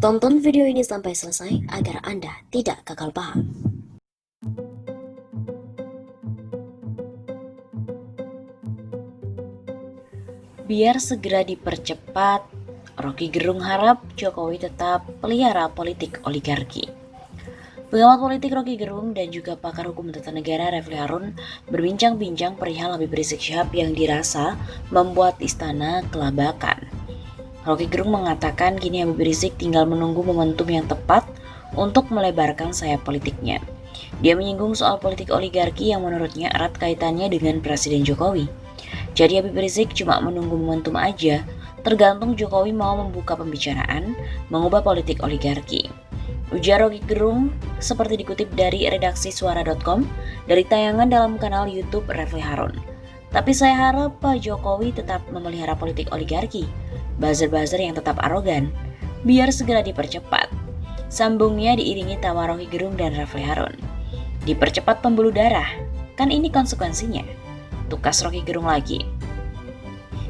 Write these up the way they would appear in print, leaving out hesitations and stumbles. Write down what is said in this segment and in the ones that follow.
Tonton video ini sampai selesai agar Anda tidak gagal paham. Biar segera dipercepat, Rocky Gerung harap Jokowi tetap pelihara politik oligarki. Pengamat politik Rocky Gerung dan juga pakar hukum tata negara Refli Harun berbincang-bincang perihal Habib Rizik Syihab yang dirasa membuat istana kelabakan. Rocky Gerung mengatakan kini Habib Rizik tinggal menunggu momentum yang tepat untuk melebarkan sayap politiknya. Dia menyinggung soal politik oligarki yang menurutnya erat kaitannya dengan Presiden Jokowi. Jadi Habib Rizik cuma menunggu momentum aja, tergantung Jokowi mau membuka pembicaraan, mengubah politik oligarki. Ujar Rocky Gerung seperti dikutip dari redaksi suara.com dari tayangan dalam kanal YouTube Refli Harun. Tapi saya harap Pak Jokowi tetap memelihara politik oligarki, buzzer-buzzer yang tetap arogan, biar segera dipercepat. Sambungnya diiringi tawa Rocky Gerung dan Refli Harun. Dipercepat pembuluh darah, kan ini konsekuensinya. Tukas Rocky Gerung lagi.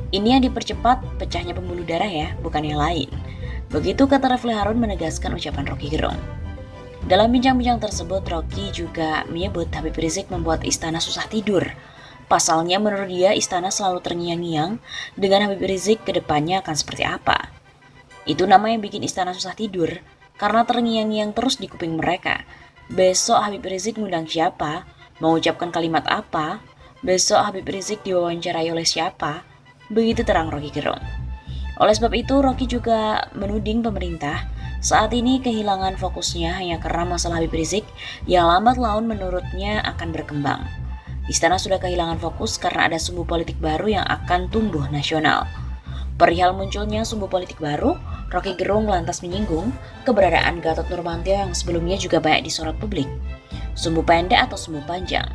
Ini yang dipercepat pecahnya pembuluh darah ya, bukan yang lain. Begitu kata Refli Harun menegaskan ucapan Rocky Gerung. Dalam bincang-bincang tersebut, Rocky juga menyebut Habib Rizik membuat istana susah tidur. Pasalnya menurut dia istana selalu terngiang-ngiang dengan Habib Rizik ke depannya akan seperti apa. Itu nama yang bikin istana susah tidur karena terngiang-ngiang terus di kuping mereka. Besok Habib Rizik ngundang siapa? Mengucapkan kalimat apa? Besok Habib Rizik diwawancarai oleh siapa? Begitu terang Rocky Gerung. Oleh sebab itu, Rocky juga menuding pemerintah saat ini kehilangan fokusnya hanya karena masalah Habib Rizik yang lambat laun menurutnya akan berkembang. Istana sudah kehilangan fokus karena ada sumbu politik baru yang akan tumbuh nasional. Perihal munculnya sumbu politik baru, Rocky Gerung lantas menyinggung keberadaan Gatot Nurmantio yang sebelumnya juga banyak disorot publik. Sumbu pendek atau sumbu panjang?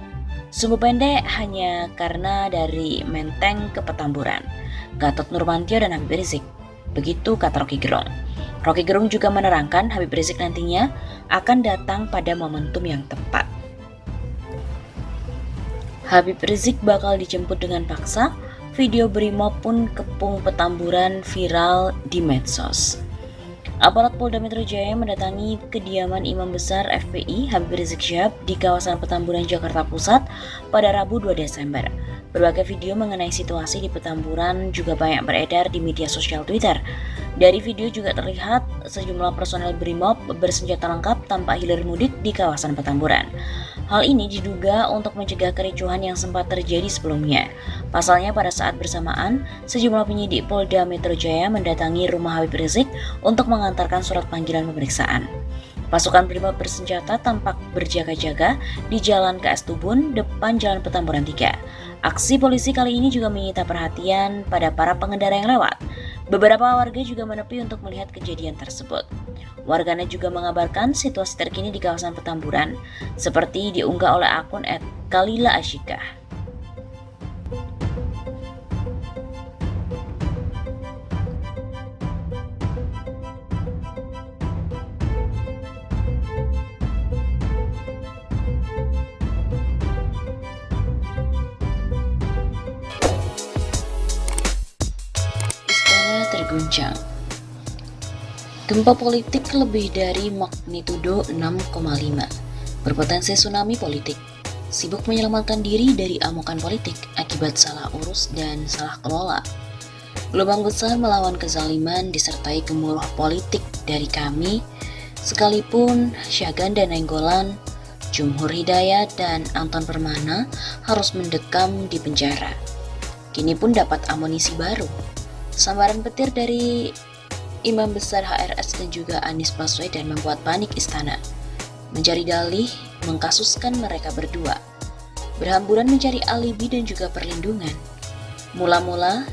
Sumbu pendek hanya karena dari Menteng ke Petamburan, Gatot Nurmantio dan Habib Rizik. Begitu kata Rocky Gerung. Rocky Gerung juga menerangkan Habib Rizik nantinya akan datang pada momentum yang tepat. Habib Rizik bakal dijemput dengan paksa. Video Brimob pun kepung Petamburan viral di medsos. Aparat Polda Metro Jaya mendatangi kediaman Imam Besar FPI Habib Rizik Syihab di kawasan Petamburan, Jakarta Pusat pada Rabu 2 Desember. Berbagai video mengenai situasi di Petamburan juga banyak beredar di media sosial Twitter. Dari video juga terlihat sejumlah personel Brimob bersenjata lengkap tampak hilir mudik di kawasan Petamburan. Hal ini diduga untuk mencegah kericuhan yang sempat terjadi sebelumnya. Pasalnya pada saat bersamaan, sejumlah penyidik Polda Metro Jaya mendatangi rumah Habib Rizik untuk mengantarkan surat panggilan pemeriksaan. Pasukan Brimob bersenjata tampak berjaga-jaga di Jalan KS Tubun depan Jalan Petamburan 3. Aksi polisi kali ini juga menyita perhatian pada para pengendara yang lewat. Beberapa warga juga menepi untuk melihat kejadian tersebut. Warganet juga mengabarkan situasi terkini di kawasan Petamburan, seperti diunggah oleh akun @kalila_asyikah. Istana terguncang. Gempa politik lebih dari magnitudo 6,5, berpotensi tsunami politik. Sibuk menyelamatkan diri dari amukan politik akibat salah urus dan salah kelola. Gelombang besar melawan kezaliman disertai gemuruh politik dari kami, sekalipun Syahganda Nainggolan, Jumhur Hidayat, dan Anton Permana harus mendekam di penjara. Kini pun dapat amunisi baru. Sambaran petir dari Imam Besar HRS dan juga Anies Baswedan membuat panik istana. Mencari dalih, mengkasuskan mereka berdua. Berhamburan mencari alibi dan juga perlindungan. Mula-mula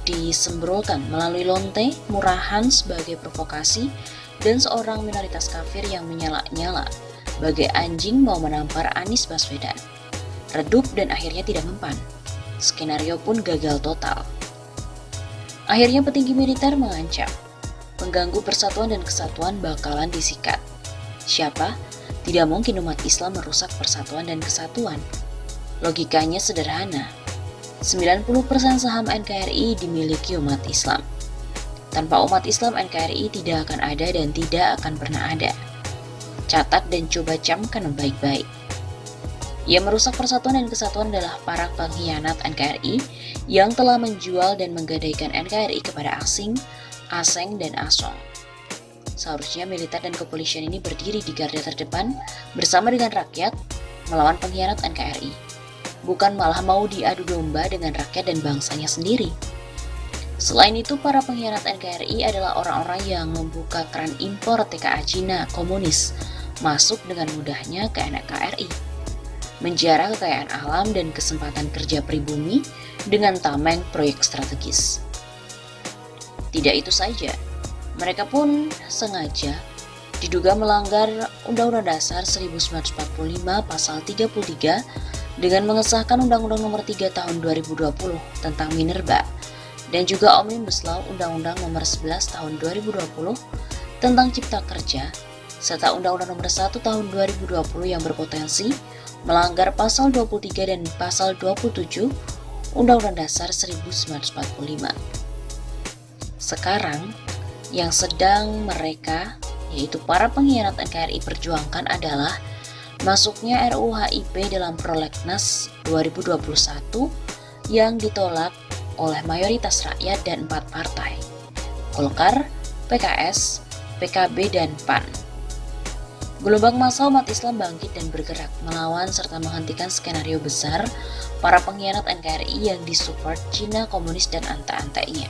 disembrolkan melalui lonte, murahan sebagai provokasi, dan seorang minoritas kafir yang menyala-nyala bagai anjing mau menampar Anies Baswedan. Redup dan akhirnya tidak mempan. Skenario pun gagal total. Akhirnya petinggi militer mengancam, pengganggu persatuan dan kesatuan bakalan disikat. Siapa? Tidak mungkin umat Islam merusak persatuan dan kesatuan. Logikanya sederhana. 90% saham NKRI dimiliki umat Islam. Tanpa umat Islam, NKRI tidak akan ada dan tidak akan pernah ada. Catat dan coba camkan baik-baik. Yang merusak persatuan dan kesatuan adalah para pengkhianat NKRI yang telah menjual dan menggadaikan NKRI kepada asing, aseng, dan asong. Seharusnya militer dan kepolisian ini berdiri di garda terdepan bersama dengan rakyat melawan pengkhianat NKRI, bukan malah mau diadu domba dengan rakyat dan bangsanya sendiri. Selain itu, para pengkhianat NKRI adalah orang-orang yang membuka keran impor TKA Cina komunis masuk dengan mudahnya ke NKRI, menjarah kekayaan alam dan kesempatan kerja pribumi dengan tameng proyek strategis. Tidak itu saja, mereka pun sengaja diduga melanggar Undang-Undang Dasar 1945 Pasal 33 dengan mengesahkan Undang-Undang Nomor 3 Tahun 2020 tentang Minerba dan juga Omnibus Law Undang-Undang Nomor 11 Tahun 2020 tentang Cipta Kerja serta Undang-Undang Nomor 1 Tahun 2020 yang berpotensi melanggar Pasal 23 dan Pasal 27 Undang-Undang Dasar 1945. Sekarang, yang sedang mereka, yaitu para pengkhianat NKRI perjuangkan adalah masuknya RUU HIP dalam Prolegnas 2021 yang ditolak oleh mayoritas rakyat dan 4 partai, Golkar, PKS, PKB, dan PAN. Gelombang massa umat Islam bangkit dan bergerak melawan serta menghentikan skenario besar para pengkhianat NKRI yang disupport Cina komunis dan anta-antainya.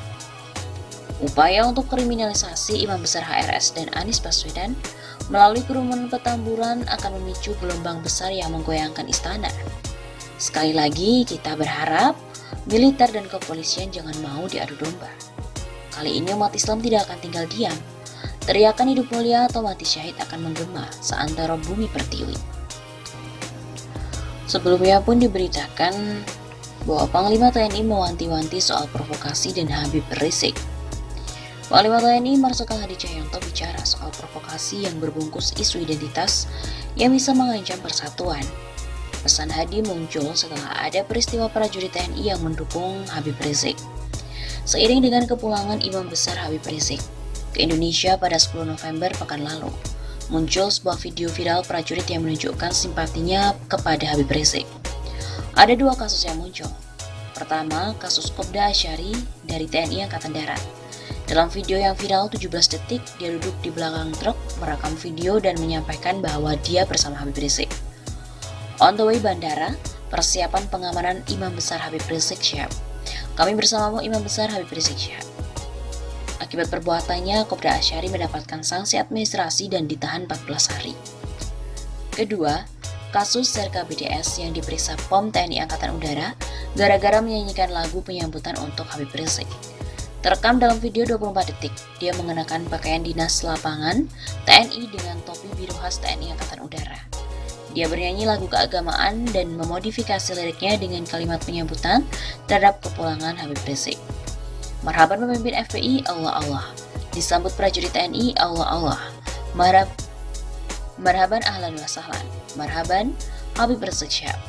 Upaya untuk kriminalisasi Imam Besar HRS dan Anies Baswedan melalui kerumunan Petamburan akan memicu gelombang besar yang menggoyangkan istana. Sekali lagi, kita berharap militer dan kepolisian jangan mau diadu domba. Kali ini umat Islam tidak akan tinggal diam. Teriakan hidup mulia atau mati syahid akan menggema seantero bumi pertiwi. Sebelumnya pun diberitakan bahwa Panglima TNI mewanti-wanti soal provokasi dan Habib Rizik. Panglima TNI Marsikal Hadi Cahyanto bicara soal provokasi yang berbungkus isu identitas yang bisa mengancam persatuan. Pesan Hadi muncul setelah ada peristiwa prajurit TNI yang mendukung Habib Rizik. Seiring dengan kepulangan Imam Besar Habib Rizik ke Indonesia pada 10 November pekan lalu, muncul sebuah video viral prajurit yang menunjukkan simpatinya kepada Habib Rizik. Ada 2 kasus yang muncul. Pertama, kasus Kopda Asyari dari TNI Angkatan Darat. Dalam video yang viral 17 detik, dia duduk di belakang truk, merekam video dan menyampaikan bahwa dia bersama Habib Rizik. On the way bandara, persiapan pengamanan Imam Besar Habib Rizik Syihab. Kami bersamamu Imam Besar Habib Rizik Syihab. Akibat perbuatannya, Kopda Asyari mendapatkan sanksi administrasi dan ditahan 14 hari. Kedua, kasus Serka BDS yang diperiksa POM TNI Angkatan Udara gara-gara menyanyikan lagu penyambutan untuk Habib Rizik. Terekam dalam video 24 detik, dia mengenakan pakaian dinas lapangan TNI dengan topi biru khas TNI Angkatan Udara. Dia bernyanyi lagu keagamaan dan memodifikasi liriknya dengan kalimat penyambutan terhadap kepulangan Habib Rizik. Marhaban pemimpin FPI, Allah Allah. Disambut prajurit TNI, Allah Allah. Marhaban ahlan wa sahlan. Marhaban Habib Rizik Syihab.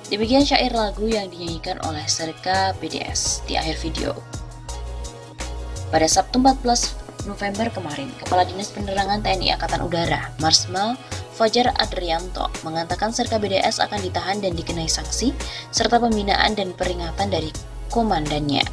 Demikian syair lagu yang dinyanyikan oleh Serka BDS di akhir video. Pada Sabtu 14 November kemarin, Kepala Dinas Penerangan TNI Angkatan Udara, Marsmal Fajar Adrianto, mengatakan Serka BDS akan ditahan dan dikenai sanksi, serta pembinaan dan peringatan dari komandannya.